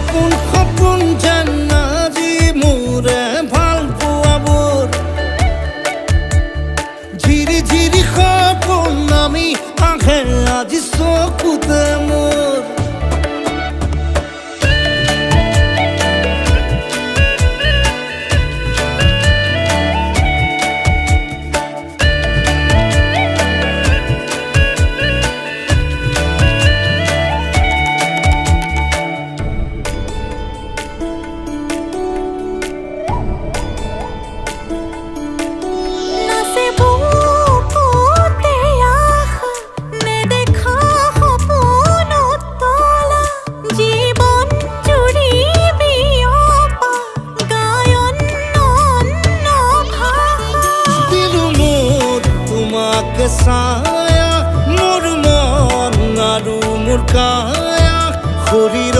সপোন সপোন যেন আজি মোৰে ভাল পোৱাবোৰ ঝিৰি ঝিৰি সপোন আমি আহে আজি চকুতে মোৰ ছায়া মোৰ মন আৰু মোৰ কায়া শৰীৰ